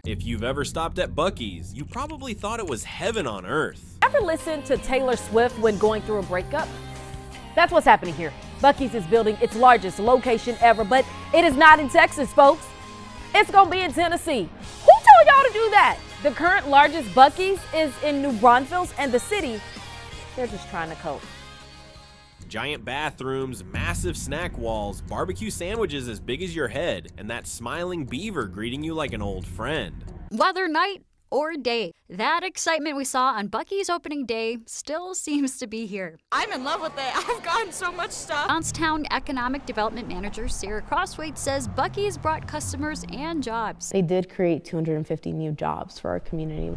If you've ever stopped at Buc-ee's, you probably thought it was heaven on earth. Ever listen to Taylor Swift when going through a breakup? That's what's happening here. Buc-ee's is building its largest location ever, but it is not in Texas, folks. It's gonna be in Tennessee. Who told y'all to do that? The current largest Buc-ee's is in New Braunfels, and the city, they're just trying to cope. Giant bathrooms, massive snack walls, barbecue sandwiches as big as your head, and that smiling beaver greeting you like an old friend. Whether night or day, that excitement we saw on Buc-ee's opening day still seems to be here. I'm in love with it. I've gotten so much stuff. Johnstown Economic Development Manager Sarah Crosswaite says Buc-ee's brought customers and jobs. They did create 250 new jobs for our community.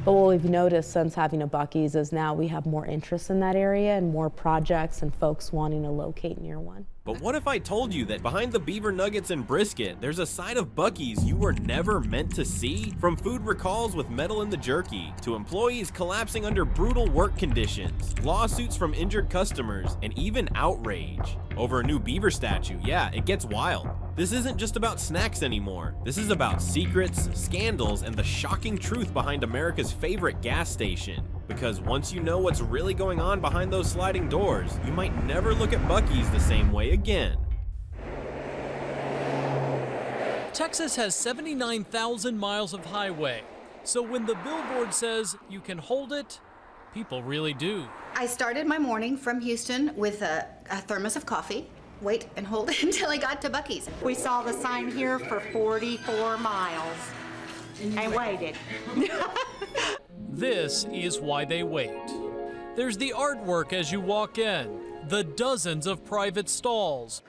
But what we've noticed since having a Buc-ee's is now we have more interest in that area and more projects and folks wanting to locate near one. But what if I told you that behind the Beaver Nuggets and brisket, there's a side of Buc-ee's you were never meant to see? From food recalls with metal in the jerky, to employees collapsing under brutal work conditions, lawsuits from injured customers, and even outrage over a new beaver statue. Yeah, it gets wild. This isn't just about snacks anymore. This is about secrets, scandals, and the shocking truth behind America's favorite gas station. Because once you know what's really going on behind those sliding doors, you might never look at Buc-ee's the same way again. Texas has 79,000 miles of highway, so when the billboard says you can hold it, people really do. I started my morning from Houston with a thermos of coffee. Wait and hold it until I got to Buc-ee's. We saw the sign here for 44 miles and waited. This is why they wait. There's the artwork as you walk in, the dozens of private stalls,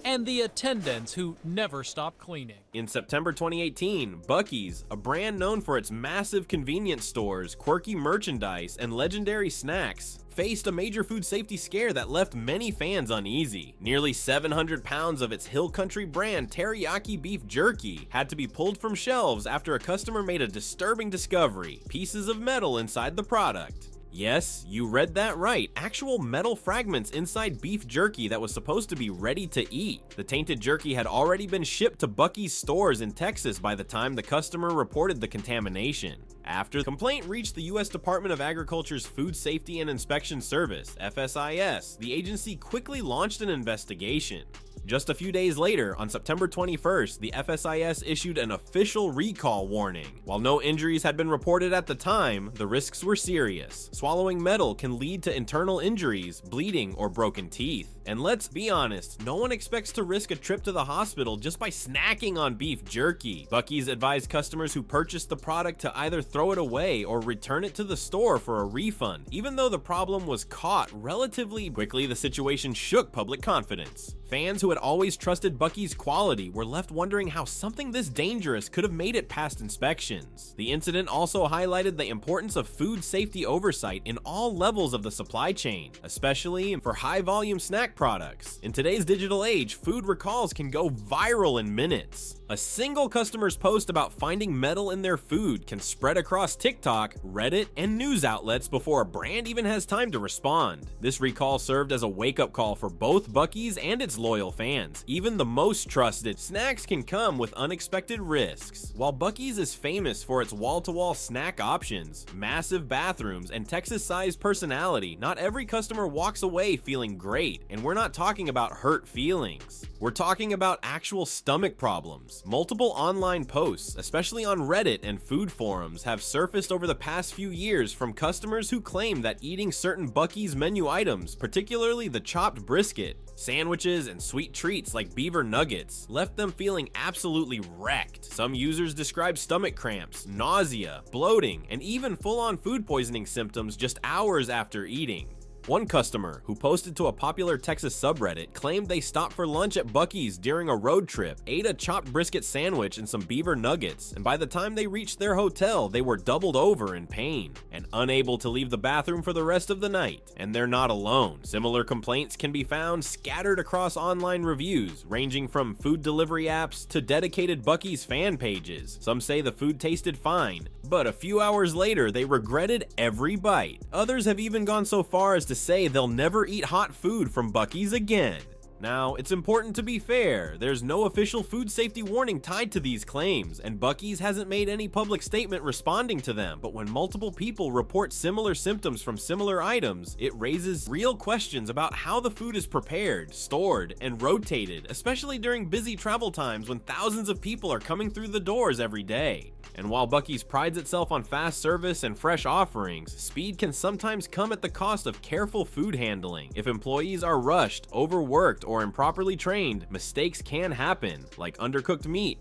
and the attendants who never stop cleaning. In September 2018, Buc-ee's, a brand known for its massive convenience stores, quirky merchandise, and legendary snacks, faced a major food safety scare that left many fans uneasy. Nearly 700 pounds of its Hill Country brand teriyaki beef jerky had to be pulled from shelves after a customer made a disturbing discovery: pieces of metal inside the product. Yes, you read that right. Actual metal fragments inside beef jerky that was supposed to be ready to eat. The tainted jerky had already been shipped to Buc-ee's stores in Texas by the time the customer reported the contamination. After the complaint reached the U.S. Department of Agriculture's Food Safety and Inspection Service, FSIS, the agency quickly launched an investigation. Just a few days later, on September 21st, the FSIS issued an official recall warning. While no injuries had been reported at the time, the risks were serious. Swallowing metal can lead to internal injuries, bleeding, or broken teeth. And let's be honest, no one expects to risk a trip to the hospital just by snacking on beef jerky. Buc-ee's advised customers who purchased the product to either throw it away or return it to the store for a refund. Even though the problem was caught relatively quickly, the situation shook public confidence. Fans who had always trusted Buc-ee's quality were left wondering how something this dangerous could have made it past inspections. The incident also highlighted the importance of food safety oversight in all levels of the supply chain, especially for high-volume snack products. In today's digital age, food recalls can go viral in minutes. A single customer's post about finding metal in their food can spread across TikTok, Reddit, and news outlets before a brand even has time to respond. This recall served as a wake-up call for both Buc-ee's and its loyal fans. Even the most trusted snacks can come with unexpected risks. While Buc-ee's is famous for its wall-to-wall snack options, massive bathrooms, and Texas-sized personality, not every customer walks away feeling great, and we're not talking about hurt feelings. We're talking about actual stomach problems. Multiple online posts, especially on Reddit and food forums, have surfaced over the past few years from customers who claim that eating certain Buc-ee's menu items, particularly the chopped brisket, sandwiches, and sweet treats like Beaver Nuggets, left them feeling absolutely wrecked. Some users describe stomach cramps, nausea, bloating, and even full-on food poisoning symptoms just hours after eating. One customer, who posted to a popular Texas subreddit, claimed they stopped for lunch at Buc-ee's during a road trip, ate a chopped brisket sandwich and some Beaver Nuggets, and by the time they reached their hotel, they were doubled over in pain and unable to leave the bathroom for the rest of the night. And they're not alone. Similar complaints can be found scattered across online reviews, ranging from food delivery apps to dedicated Buc-ee's fan pages. Some say the food tasted fine, but a few hours later, they regretted every bite. Others have even gone so far as to say they'll never eat hot food from Buc-ee's again. Now, it's important to be fair, there's no official food safety warning tied to these claims, and Buc-ee's hasn't made any public statement responding to them, but when multiple people report similar symptoms from similar items, it raises real questions about how the food is prepared, stored, and rotated, especially during busy travel times when thousands of people are coming through the doors every day. And while Buc-ee's prides itself on fast service and fresh offerings, speed can sometimes come at the cost of careful food handling. If employees are rushed, overworked, or improperly trained, mistakes can happen, like undercooked meat,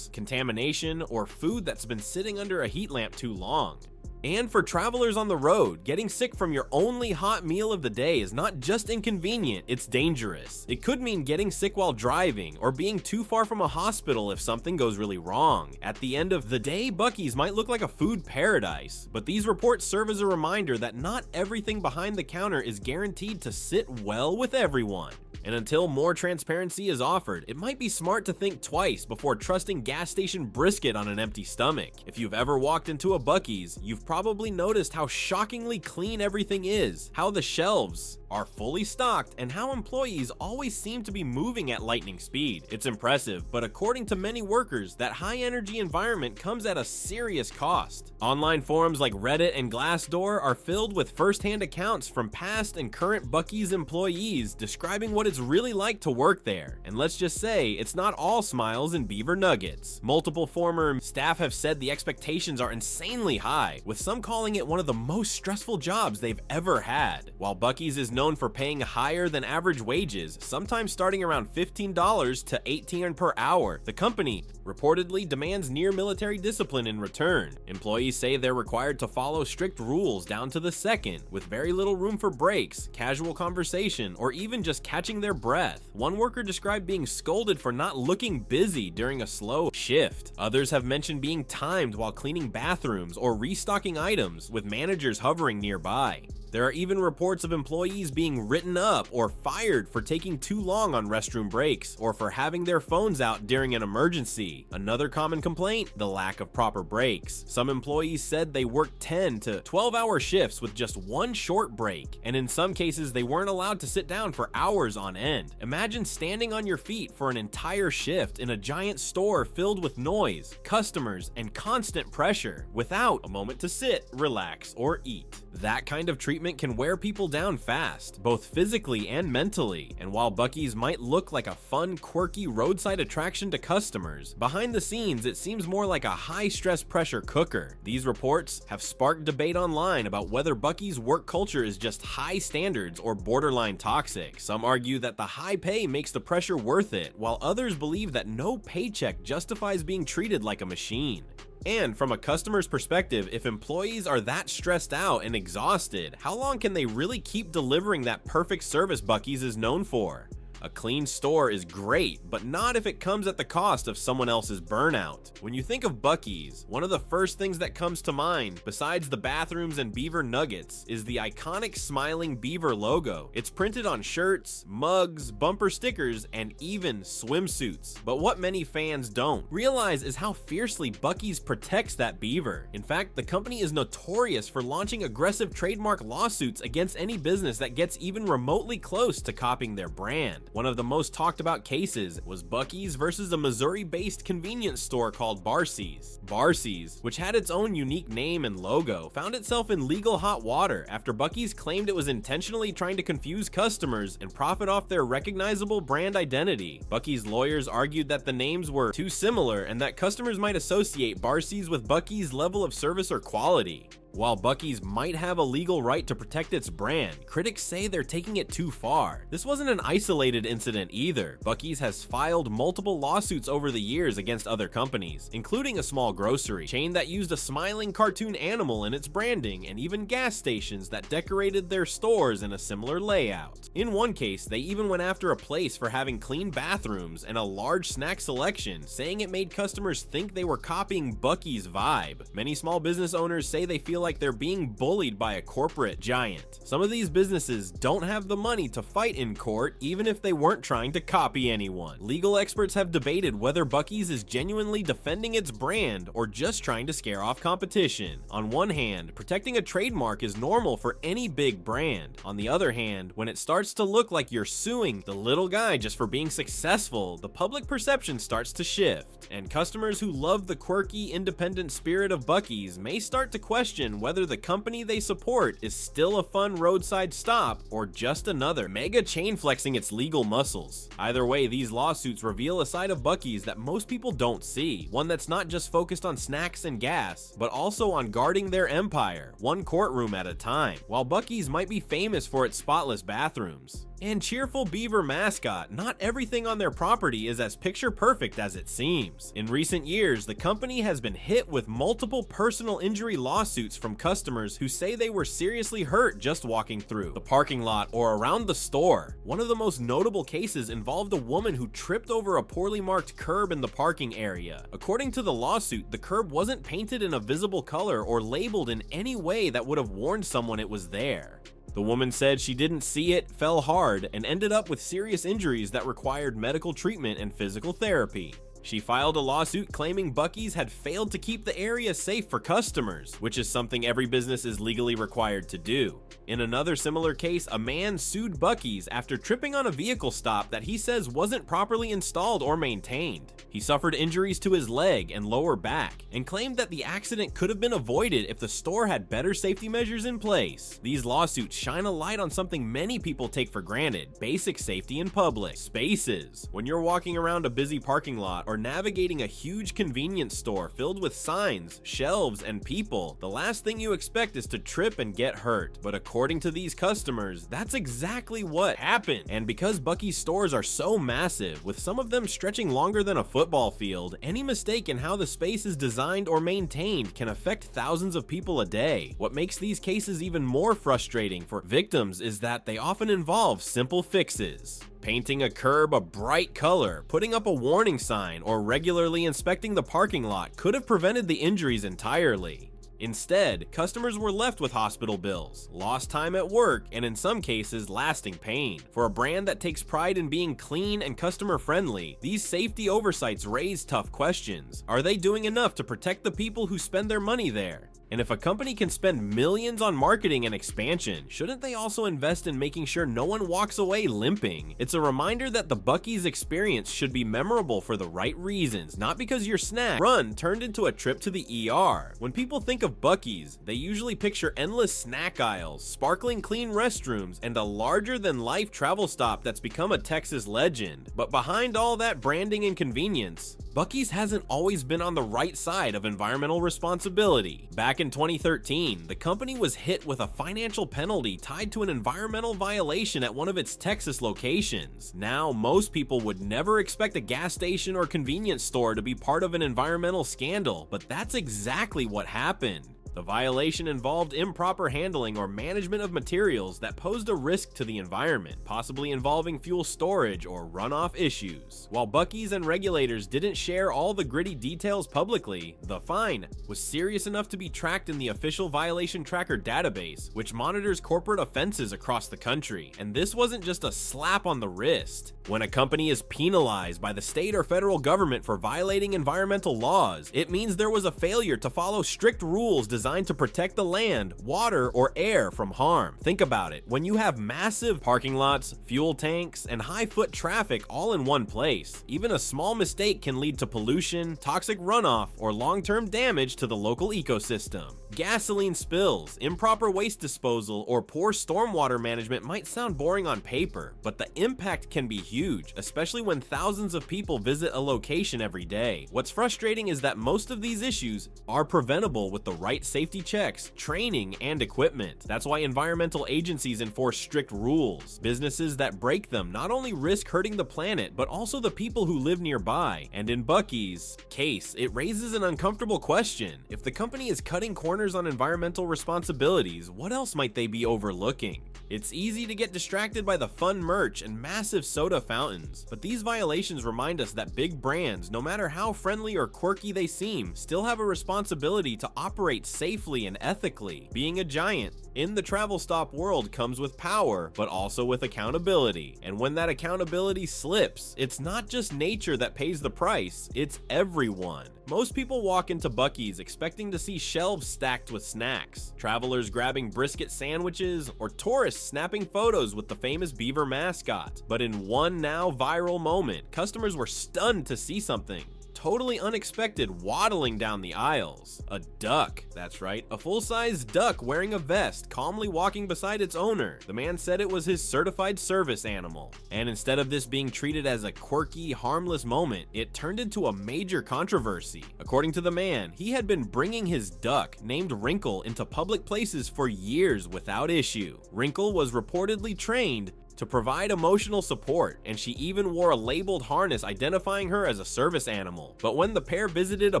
contamination, or food that's been sitting under a heat lamp too long. And for travelers on the road, getting sick from your only hot meal of the day is not just inconvenient, it's dangerous. It could mean getting sick while driving, or being too far from a hospital if something goes really wrong. At the end of the day, Buc-ee's might look like a food paradise, but these reports serve as a reminder that not everything behind the counter is guaranteed to sit well with everyone. And until more transparency is offered, it might be smart to think twice before trusting gas station brisket on an empty stomach. If you've ever walked into a Buc-ee's, you've probably noticed how shockingly clean everything is, how the shelves are fully stocked, and how employees always seem to be moving at lightning speed. It's impressive, but according to many workers, that high-energy environment comes at a serious cost. Online forums like Reddit and Glassdoor are filled with first-hand accounts from past and current Buc-ee's employees describing what it's really like to work there. And let's just say, it's not all smiles and Beaver Nuggets. Multiple former staff have said the expectations are insanely high, with some calling it one of the most stressful jobs they've ever had. While Buc-ee's is known for paying higher than average wages, sometimes starting around $15 to $18 per hour, the company reportedly demands near military discipline in return. Employees say they're required to follow strict rules down to the second, with very little room for breaks, casual conversation, or even just catching their breath. One worker described being scolded for not looking busy during a slow shift. Others have mentioned being timed while cleaning bathrooms or restocking items, with managers hovering nearby. There are even reports of employees being written up or fired for taking too long on restroom breaks, or for having their phones out during an emergency. Another common complaint, the lack of proper breaks. Some employees said they worked 10 to 12-hour shifts with just one short break, and in some cases they weren't allowed to sit down for hours on end. Imagine standing on your feet for an entire shift in a giant store filled with noise, customers, and constant pressure, without a moment to sit, relax, or eat. That kind of treatment can wear people down fast, both physically and mentally, and while Buc-ee's might look like a fun, quirky roadside attraction to customers, behind the scenes it seems more like a high-stress pressure cooker. These reports have sparked debate online about whether Buc-ee's work culture is just high standards or borderline toxic. Some argue that the high pay makes the pressure worth it, while others believe that no paycheck justifies being treated like a machine. And from a customer's perspective, if employees are that stressed out and exhausted, how long can they really keep delivering that perfect service Buc-ee's is known for? A clean store is great, but not if it comes at the cost of someone else's burnout. When you think of Buc-ee's, one of the first things that comes to mind, besides the bathrooms and Beaver Nuggets, is the iconic smiling beaver logo. It's printed on shirts, mugs, bumper stickers, and even swimsuits. But what many fans don't realize is how fiercely Buc-ee's protects that beaver. In fact, the company is notorious for launching aggressive trademark lawsuits against any business that gets even remotely close to copying their brand. One of the most talked about cases was Buc-ee's versus a Missouri-based convenience store called Barcy's. Barcy's, which had its own unique name and logo, found itself in legal hot water after Buc-ee's claimed it was intentionally trying to confuse customers and profit off their recognizable brand identity. Buc-ee's lawyers argued that the names were too similar and that customers might associate Barcy's with Buc-ee's level of service or quality. While Buc-ee's might have a legal right to protect its brand, critics say they're taking it too far. This wasn't an isolated incident either. Buc-ee's has filed multiple lawsuits over the years against other companies, including a small grocery chain that used a smiling cartoon animal in its branding, and even gas stations that decorated their stores in a similar layout. In one case, they even went after a place for having clean bathrooms and a large snack selection, saying it made customers think they were copying Buc-ee's vibe. Many small business owners say they feel like they're being bullied by a corporate giant. Some of these businesses don't have the money to fight in court, even if they weren't trying to copy anyone. Legal experts have debated whether Buc-ee's is genuinely defending its brand or just trying to scare off competition. On one hand, protecting a trademark is normal for any big brand. On the other hand, when it starts to look like you're suing the little guy just for being successful, the public perception starts to shift, and customers who love the quirky, independent spirit of Buc-ee's may start to question whether the company they support is still a fun roadside stop or just another mega chain flexing its legal muscles. Either way, these lawsuits reveal a side of Buc-ee's that most people don't see, one that's not just focused on snacks and gas, but also on guarding their empire, one courtroom at a time. While Buc-ee's might be famous for its spotless bathrooms and cheerful beaver mascot, not everything on their property is as picture perfect as it seems. In recent years, the company has been hit with multiple personal injury lawsuits from customers who say they were seriously hurt just walking through the parking lot or around the store. One of the most notable cases involved a woman who tripped over a poorly marked curb in the parking area. According to the lawsuit, the curb wasn't painted in a visible color or labeled in any way that would have warned someone it was there. The woman said she didn't see it, fell hard, and ended up with serious injuries that required medical treatment and physical therapy. She filed a lawsuit claiming Buc-ee's had failed to keep the area safe for customers, which is something every business is legally required to do. In another similar case, a man sued Buc-ee's after tripping on a vehicle stop that he says wasn't properly installed or maintained. He suffered injuries to his leg and lower back, and claimed that the accident could have been avoided if the store had better safety measures in place. These lawsuits shine a light on something many people take for granted: basic safety in public spaces. When you're walking around a busy parking lot or navigating a huge convenience store filled with signs, shelves, and people, the last thing you expect is to trip and get hurt. But according to these customers, that's exactly what happened. And because Buc-ee's stores are so massive, with some of them stretching longer than a football field, any mistake in how the space is designed or maintained can affect thousands of people a day. What makes these cases even more frustrating for victims is that they often involve simple fixes. Painting a curb a bright color, putting up a warning sign, or regularly inspecting the parking lot could have prevented the injuries entirely. Instead, customers were left with hospital bills, lost time at work, and in some cases, lasting pain. For a brand that takes pride in being clean and customer-friendly, these safety oversights raise tough questions. Are they doing enough to protect the people who spend their money there? And if a company can spend millions on marketing and expansion, shouldn't they also invest in making sure no one walks away limping? It's a reminder that the Buc-ee's experience should be memorable for the right reasons, not because your snack run turned into a trip to the ER. When people think of Buc-ee's, they usually picture endless snack aisles, sparkling clean restrooms, and a larger-than-life travel stop that's become a Texas legend. But behind all that branding and convenience, Buc-ee's hasn't always been on the right side of environmental responsibility. Back in 2013, the company was hit with a financial penalty tied to an environmental violation at one of its Texas locations. Now, most people would never expect a gas station or convenience store to be part of an environmental scandal, but that's exactly what happened. The violation involved improper handling or management of materials that posed a risk to the environment, possibly involving fuel storage or runoff issues. While Buc-ee's and regulators didn't share all the gritty details publicly, the fine was serious enough to be tracked in the official violation tracker database, which monitors corporate offenses across the country. And this wasn't just a slap on the wrist. When a company is penalized by the state or federal government for violating environmental laws, it means there was a failure to follow strict rules designed to protect the land, water, or air from harm. Think about it. When you have massive parking lots, fuel tanks, and high foot traffic all in one place, even a small mistake can lead to pollution, toxic runoff, or long-term damage to the local ecosystem. Gasoline spills, improper waste disposal, or poor stormwater management might sound boring on paper, but the impact can be huge, especially when thousands of people visit a location every day. What's frustrating is that most of these issues are preventable with the right safety checks, training, and equipment. That's why environmental agencies enforce strict rules. Businesses that break them not only risk hurting the planet, but also the people who live nearby. And in Buc-ee's case, it raises an uncomfortable question. If the company is cutting corners on environmental responsibilities, what else might they be overlooking? It's easy to get distracted by the fun merch and massive soda fountains, but these violations remind us that big brands, no matter how friendly or quirky they seem, still have a responsibility to operate safely and ethically. Being a giant in the travel stop world comes with power, but also with accountability. And when that accountability slips, it's not just nature that pays the price, it's everyone. Most people walk into Buc-ee's expecting to see shelves stacked with snacks, travelers grabbing brisket sandwiches, or tourists snapping photos with the famous Beaver mascot. But in one now viral moment, customers were stunned to see something totally unexpected waddling down the aisles. A duck, that's right, a full-size duck wearing a vest, calmly walking beside its owner. The man said it was his certified service animal. And instead of this being treated as a quirky, harmless moment, it turned into a major controversy. According to the man, he had been bringing his duck, named Wrinkle, into public places for years without issue. Wrinkle was reportedly trained to provide emotional support, and she even wore a labeled harness identifying her as a service animal. But when the pair visited a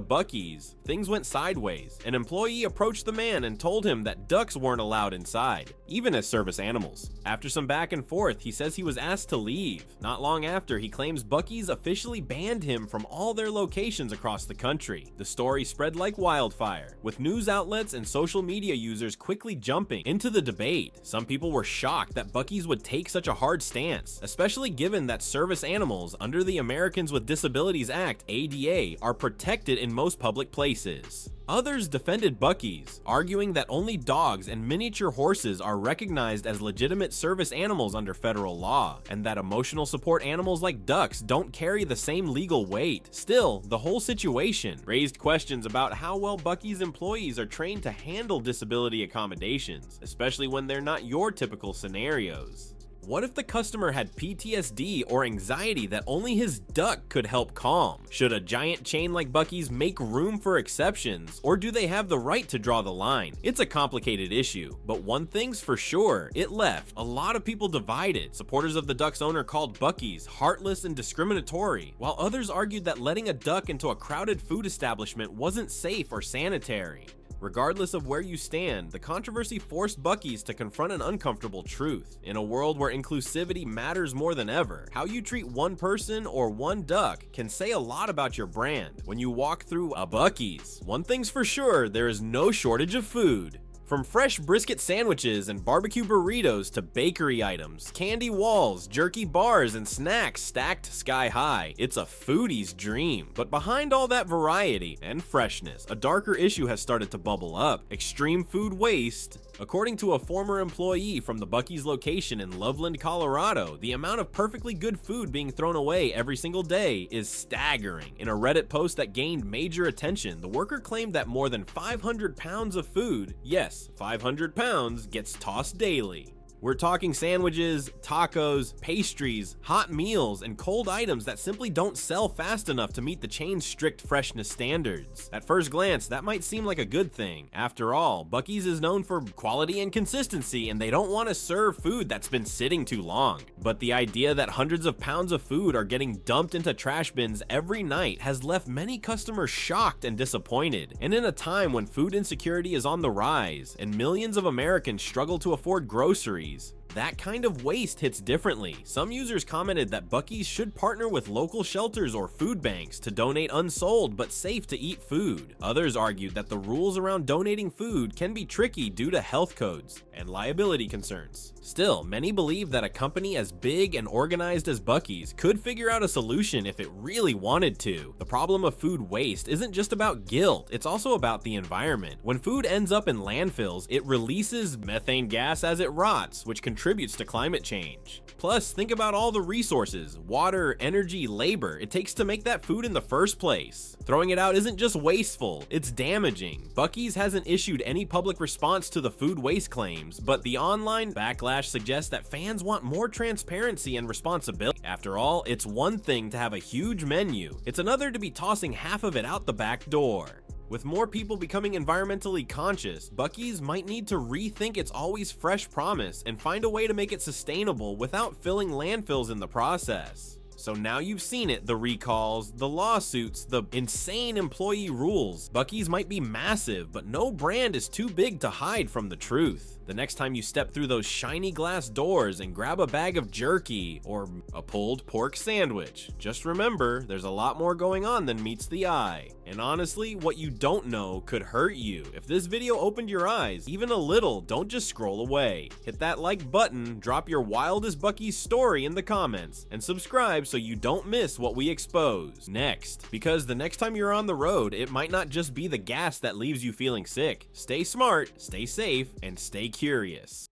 Buc-ee's, things went sideways. An employee approached the man and told him that ducks weren't allowed inside, even as service animals. After some back and forth, he says he was asked to leave. Not long after, he claims Buc-ee's officially banned him from all their locations across the country. The story spread like wildfire, with news outlets and social media users quickly jumping into the debate. Some people were shocked that Buc-ee's would take such a hard stance, especially given that service animals under the Americans with Disabilities Act (ADA) are protected in most public places. Others defended Buc-ee's, arguing that only dogs and miniature horses are recognized as legitimate service animals under federal law, and that emotional support animals like ducks don't carry the same legal weight. Still, the whole situation raised questions about how well Buc-ee's employees are trained to handle disability accommodations, especially when they're not your typical scenarios. What if the customer had PTSD or anxiety that only his duck could help calm? Should a giant chain like Buc-ee's make room for exceptions, or do they have the right to draw the line? It's a complicated issue, but one thing's for sure, it left a lot of people divided. Supporters of the duck's owner called Buc-ee's heartless and discriminatory, while others argued that letting a duck into a crowded food establishment wasn't safe or sanitary. Regardless of where you stand, the controversy forced Buc-ee's to confront an uncomfortable truth. In a world where inclusivity matters more than ever, how you treat one person or one duck can say a lot about your brand. When you walk through a Buc-ee's, one thing's for sure, there is no shortage of food. From fresh brisket sandwiches and barbecue burritos to bakery items, candy walls, jerky bars, and snacks stacked sky high, it's a foodie's dream. But behind all that variety and freshness, a darker issue has started to bubble up: extreme food waste. According to a former employee from the Buc-ee's location in Loveland, Colorado, the amount of perfectly good food being thrown away every single day is staggering. In a Reddit post that gained major attention, the worker claimed that more than 500 pounds of food, yes, 500 pounds, gets tossed daily. We're talking sandwiches, tacos, pastries, hot meals, and cold items that simply don't sell fast enough to meet the chain's strict freshness standards. At first glance, that might seem like a good thing. After all, Buc-ee's is known for quality and consistency, and they don't want to serve food that's been sitting too long. But the idea that hundreds of pounds of food are getting dumped into trash bins every night has left many customers shocked and disappointed. And in a time when food insecurity is on the rise, and millions of Americans struggle to afford groceries, that kind of waste hits differently. Some users commented that Buc-ee's should partner with local shelters or food banks to donate unsold but safe to eat food. Others argued that the rules around donating food can be tricky due to health codes and liability concerns. Still, many believe that a company as big and organized as Buc-ee's could figure out a solution if it really wanted to. The problem of food waste isn't just about guilt, it's also about the environment. When food ends up in landfills, it releases methane gas as it rots, which contributes to climate change. Plus, think about all the resources, water, energy, labor it takes to make that food in the first place. Throwing it out isn't just wasteful, it's damaging. Buc-ee's hasn't issued any public response to the food waste claims, but the online backlash suggests that fans want more transparency and responsibility. After all, it's one thing to have a huge menu, it's another to be tossing half of it out the back door. With more people becoming environmentally conscious, Buc-ee's might need to rethink its always fresh promise and find a way to make it sustainable without filling landfills in the process. So now you've seen it, the recalls, the lawsuits, the insane employee rules. Buc-ee's might be massive, but no brand is too big to hide from the truth. The next time you step through those shiny glass doors and grab a bag of jerky or a pulled pork sandwich, just remember there's a lot more going on than meets the eye. And honestly, what you don't know could hurt you. If this video opened your eyes even a little, don't just scroll away. Hit that like button, drop your wildest Buc-ee's story in the comments, and subscribe so you don't miss what we expose next. Because the next time you're on the road, it might not just be the gas that leaves you feeling sick. Stay smart, stay safe, and stay curious.